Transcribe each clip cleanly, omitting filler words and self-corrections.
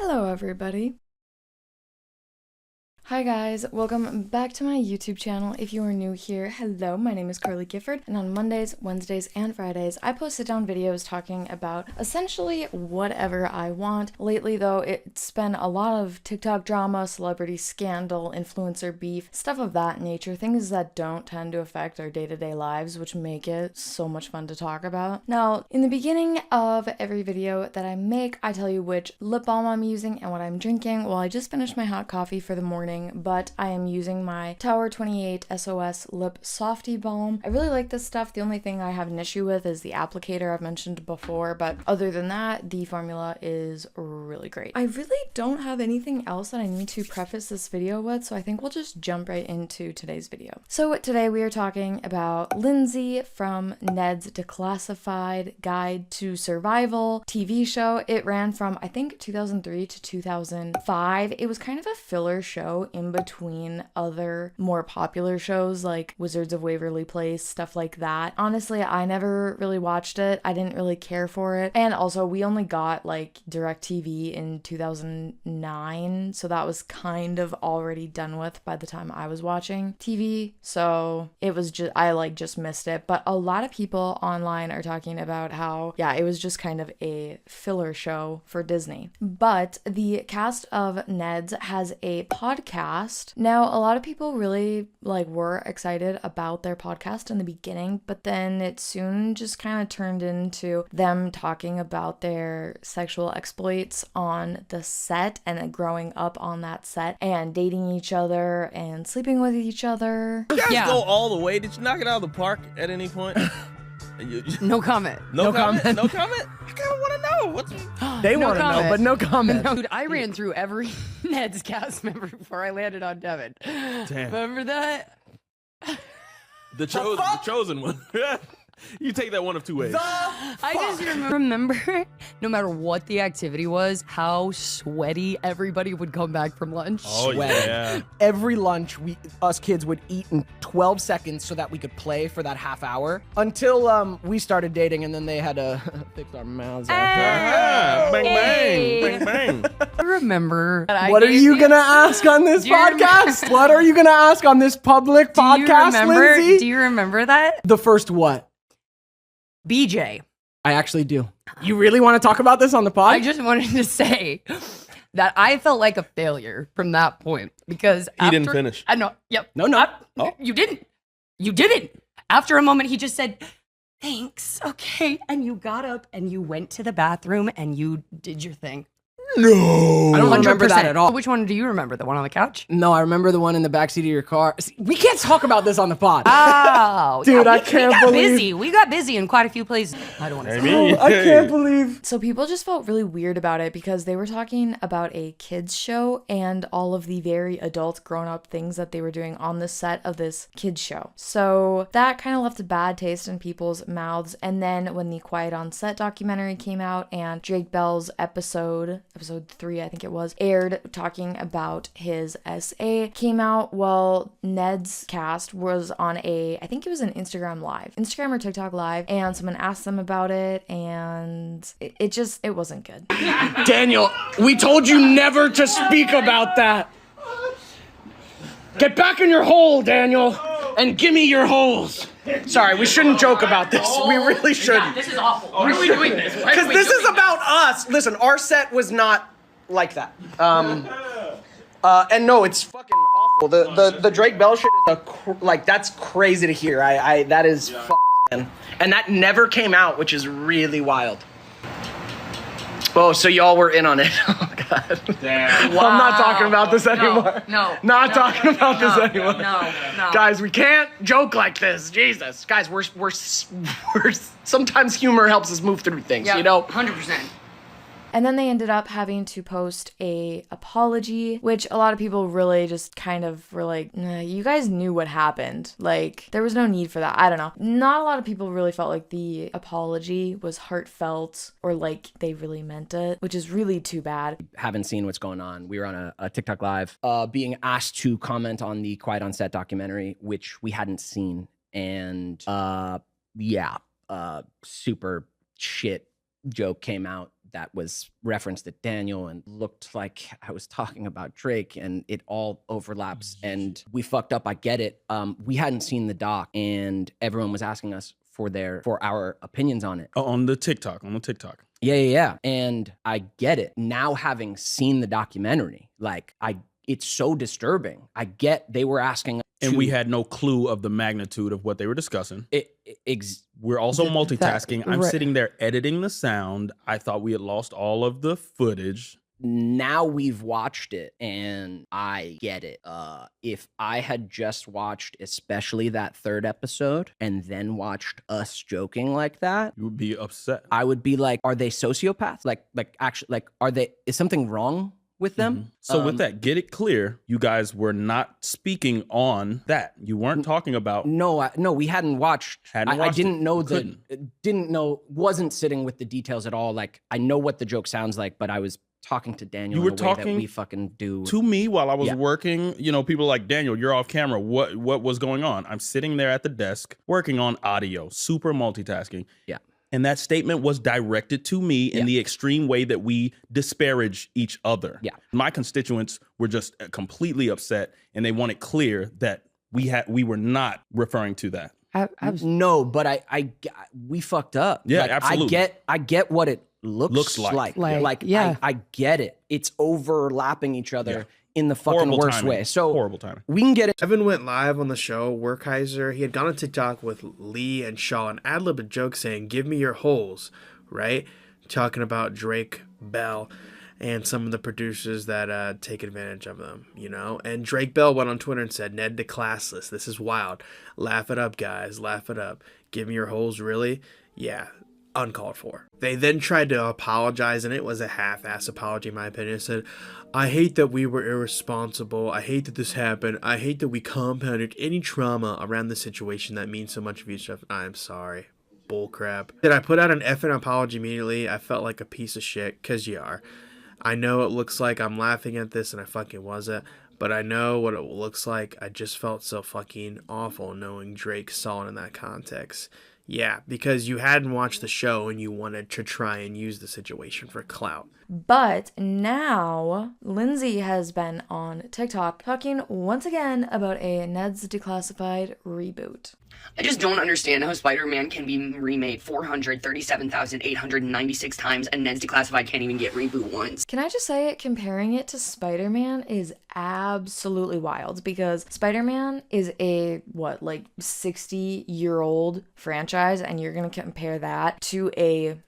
Hello everybody. Hi guys, welcome back to my YouTube channel. If you are new here, hello, my name is Carly Gifford, and on Mondays, Wednesdays, and Fridays, I post sit-down videos talking about essentially whatever I want. Lately though, it's been a lot of TikTok drama, celebrity scandal, influencer beef, stuff of that nature, things that don't tend to affect our day-to-day lives, which make it so much fun to talk about. Now, in the beginning of every video that I make, I tell you which lip balm I'm using and what I'm drinking. Well, I just finished my hot coffee for the morning, but I am using my Tower 28 SOS Lip Softy Balm. I really like this stuff. The only thing I have an issue with is the applicator I've mentioned before, but other than that, the formula is really great. I really don't have anything else that I need to preface this video with, so I think we'll just jump right into today's video. So today we are talking about Lindsey from Ned's Declassified Guide to Survival TV show. It ran from, I think, 2003 to 2005. It was kind of a filler show in between other more popular shows like Wizards of Waverly Place, stuff like that. Honestly, I never really watched it. I didn't really care for it. And also, we only got like DirecTV in 2009, so that was kind of already done with by the time I was watching TV. So it was just, I just missed it. But a lot of people online are talking about how, yeah, it was just kind of a filler show for Disney. But the cast of Neds has a podcast. Now, a lot of people really were excited about their podcast in the beginning, but then it soon just kind of turned into them talking about their sexual exploits on the set and growing up on that set and dating each other and sleeping with each other. You guys go all the way. Did you knock it out of the park at any point? No comment. No comment? No comment? I kind of want to know. They want to know, but no comment. Dude, I ran through every Ned's cast member before I landed on Devin. Damn. Remember that? The chosen one. You take that one of two ways. I just remember, no matter what the activity was, how sweaty everybody would come back from lunch. Oh, Sweating. yeah. Every lunch, us kids would eat in 12 seconds so that we could play for that half hour until we started dating, and then they had to fix our mouths after. Bang, bang. Bang, bang. I remember. What are you going to ask on this podcast? What are you going to ask on this public podcast, Lindsey? Do you remember that? The first what? BJ. I actually do. You really want to talk about this on the pod? I just wanted to say that I felt like a failure from that point because He didn't finish. I know. Yep. No. You didn't. You didn't. After a moment, he just said, "Thanks, okay," and you got up and you went to the bathroom and you did your thing. No. I don't remember that 100%. at all. Which one do you remember? The one on the couch? No, I remember the one in the backseat of your car. See, we can't talk about this on the pod. Oh, Dude, yeah, I can't we got believe- busy. We got busy in quite a few places. I don't want to say. Maybe. I can't believe. So people just felt really weird about it because they were talking about a kids show and all of the very adult grown-up things that they were doing on the set of this kids show. So that kind of left a bad taste in people's mouths. And then when the Quiet on Set documentary came out and Drake Bell's episode 3, I think it was, aired talking about his SA came out, well, Ned's cast was on I think it was an Instagram or TikTok live, and someone asked them about it, and it wasn't good. Daniel, we told you never to speak about that. Get back in your hole, Daniel, and give me your holes. Sorry, we shouldn't joke about this. We really shouldn't. This is awful. Why are we doing this? Because this is about us. Listen, our set was not like that. And no, it's fucking awful. The Drake Bell shit is that's crazy to hear. That is fucked, man. And that never came out, which is really wild. Oh, so y'all were in on it. Oh, God. Damn. Wow. I'm not talking about this anymore. Not talking about this anymore. No. Guys, we can't joke like this. Jesus. Guys, we're sometimes humor helps us move through things, you know? 100%. And then they ended up having to post a apology, which a lot of people really just kind of were like, nah, you guys knew what happened. Like, there was no need for that. I don't know. Not a lot of people really felt like the apology was heartfelt or like they really meant it, which is really too bad. Haven't seen what's going on. We were on a TikTok live being asked to comment on the Quiet on Set documentary, which we hadn't seen. And super shit joke came out that was referenced at Daniel and looked like I was talking about Drake, and it all overlaps. And we fucked up. I get it. We hadn't seen the doc, and everyone was asking us for our opinions on it. On the TikTok. Yeah. And I get it. Now having seen the documentary, it's so disturbing. I get they were asking. And we had no clue of the magnitude of what they were discussing. We're also multitasking. I'm sitting there editing the sound. I thought we had lost all of the footage. Now we've watched it and I get it. If I had just watched especially that third episode and then watched us joking like that, You would be upset. I would be like, are they sociopaths? Is something wrong with them? So with that, get it clear. You guys were not speaking on that. You weren't talking about. No, we hadn't watched. I didn't know wasn't sitting with the details at all. Like, I know what the joke sounds like, but I was talking to Daniel. You were in a way talking that we fucking do to me while I was working. People are like, Daniel, you're off camera. What was going on? I'm sitting there at the desk working on audio, super multitasking. Yeah. And that statement was directed to me in the extreme way that we disparage each other. Yeah. My constituents were just completely upset, and they want it clear that we were not referring to that. No, but we fucked up. Yeah, absolutely. I get what it looks like. I get it. It's overlapping each other in the fucking worst way. So horrible timing. We can get it. Evan went live on the show, Werkheiser. He had gone on TikTok with Lee and Shaw and ad-libbed a joke saying, "Give me your holes," right? Talking about Drake Bell and some of the producers that take advantage of them, And Drake Bell went on Twitter and said, "Ned Declassified. This is wild. Laugh it up, guys. Laugh it up. Give me your holes, really? Yeah." Uncalled for. They then tried to apologize, and it was a half-ass apology, in my opinion. It said, "I hate that we were irresponsible. I hate that this happened. I hate that we compounded any trauma around the situation that means so much of you stuff. I'm sorry." Bullcrap. Did I put out an effing apology immediately? I felt like a piece of shit, because you are. I know it looks like I'm laughing at this, and I fucking wasn't. But I know what it looks like. I just felt so fucking awful knowing Drake saw it in that context. Yeah, because you hadn't watched the show and you wanted to try and use the situation for clout. But now Lindsey has been on TikTok talking once again about a Neds Declassified reboot. I just don't understand how Spider-Man can be remade 437,896 times and Neds Declassified can't even get reboot once. Can I just say, comparing it to Spider-Man is absolutely wild, because Spider-Man is a 60-year-old franchise, and you're gonna compare that to a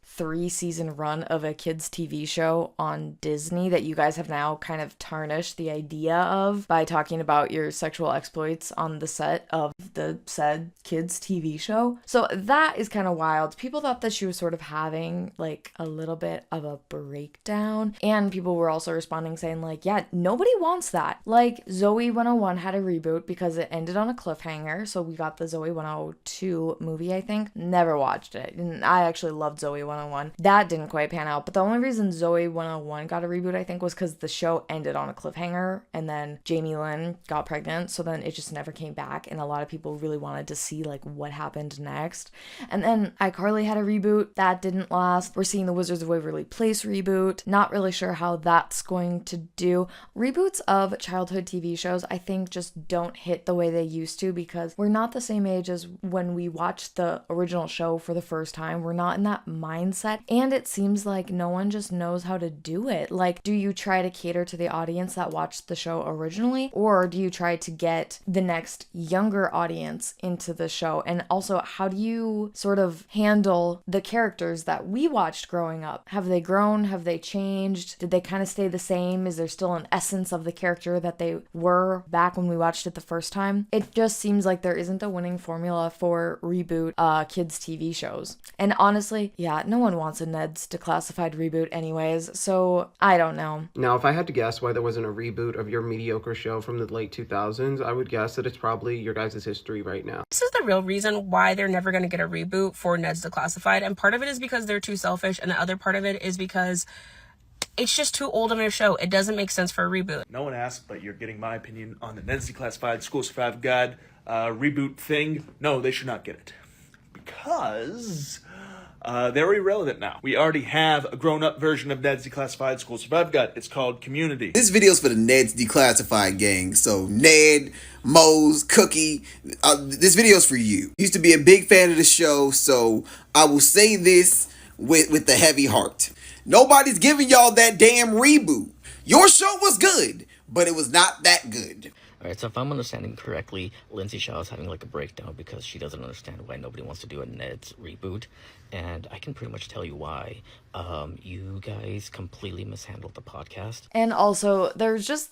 3-season run of a kids TV show on Disney that you guys have now kind of tarnished the idea of by talking about your sexual exploits on the set of the said kids TV show. So that is kind of wild. People thought that she was sort of having a little bit of a breakdown, and people were also responding saying yeah, nobody wants that. Zoe 101 had a reboot because it ended on a cliffhanger, so we got the Zoe 102 movie, I think. Never watched it, and I actually loved Zoe 101. That didn't quite pan out, but the only reason Zoe 101 got a reboot, I think, was because the show ended on a cliffhanger, and then Jamie Lynn got pregnant, so then it just never came back, and a lot of people really wanted to see what happened next. And then iCarly had a reboot. That didn't last. We're seeing the Wizards of Waverly Place reboot. Not really sure how that's going to do. Reboots of childhood TV shows, I think, just don't hit the way they used to, because we're not the same age as when we watched the original show for the first time. We're not in that mindset, and it seems like no one just knows how to do it. Do you try to cater to the audience that watched the show originally, or do you try to get the next younger audience into the show? And also, how do you sort of handle the characters that we watched growing up? Have they grown? Have they changed? Did they kind of stay the same? Is there still an essence of the character that they were back when we watched it the first time? It just seems like there isn't a winning formula for reboot kids TV shows. And honestly, yeah, no one wants a Ned's Declassified reboot anyways, so I don't know. Now, if I had to guess why there wasn't a reboot of your mediocre show from the late 2000s, I would guess that it's probably your guys' history right now. This is the real reason why they're never going to get a reboot for Ned's Declassified, and part of it is because they're too selfish, and the other part of it is because it's just too old of a show. It doesn't make sense for a reboot. No one asked, but you're getting my opinion on the Neds Declassified School Survive Guide reboot thing. No, they should not get it. Because they're irrelevant now. We already have a grown-up version of Neds Declassified School Survive Guide. It's called Community. This video's for the Neds Declassified gang. So Ned, Mose, Cookie, this video's for you. Used to be a big fan of the show, so I will say this with a heavy heart. Nobody's giving y'all that damn reboot. Your show was good, but it was not that good. All right, so if I'm understanding correctly, Lindsey Shaw is having like a breakdown because she doesn't understand why nobody wants to do a Ned's reboot. And I can pretty much tell you why. You guys completely mishandled the podcast. And also, there's this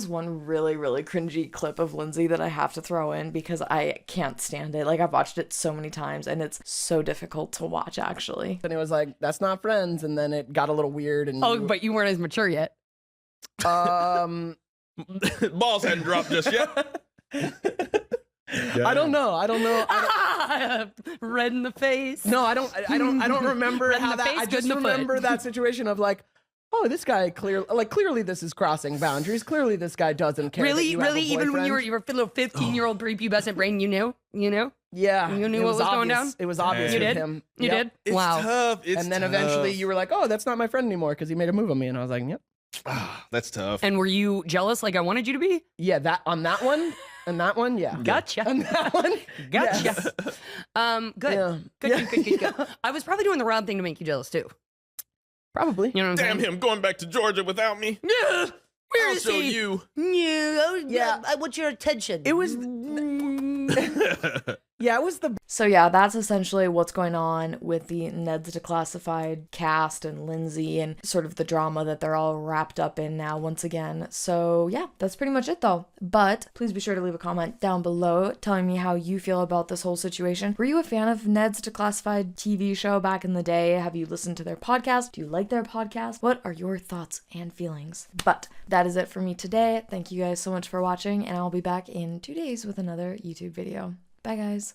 one really, really cringy clip of Lindsey that I have to throw in because I can't stand it. Like, I've watched it so many times, and it's so difficult to watch, actually. And it was like, that's not friends, and then it got a little weird. And But you weren't as mature yet. Balls hadn't dropped just yet. I don't know. Red in the face. No, I don't remember Red in how the that. face, I good just in the foot. remember that situation of like, oh, this guy clearly this is crossing boundaries. Clearly this guy doesn't care. Really, that you have a even when you were boyfriend. a little 15-year-old prepubescent brain, you knew? Yeah, You knew it what was going obvious. down? It was obvious You with did? him. You Yep. did? Wow. Tough. And then eventually you were like, oh, that's not my friend anymore because he made a move on me, and I was like, yep. That's tough. And were you jealous like I wanted you to be? Yeah, on that one, yeah. Gotcha. On that one, Gotcha. yes. Good. Yeah. Good. I was probably doing the wrong thing to make you jealous too. Probably. You know what I'm saying? him going back to Georgia without me. Yeah. Where I'll is show he? you. Yeah. I want your attention. It was. Yeah, it was the. So yeah, that's essentially what's going on with the Neds Declassified cast and Lindsey and sort of the drama that they're all wrapped up in now once again. So yeah, that's pretty much it though. But please be sure to leave a comment down below telling me how you feel about this whole situation. Were you a fan of Neds Declassified TV show back in the day? Have you listened to their podcast? Do you like their podcast? What are your thoughts and feelings? But that is it for me today. Thank you guys so much for watching, and I'll be back in 2 days with another YouTube video. Bye, guys.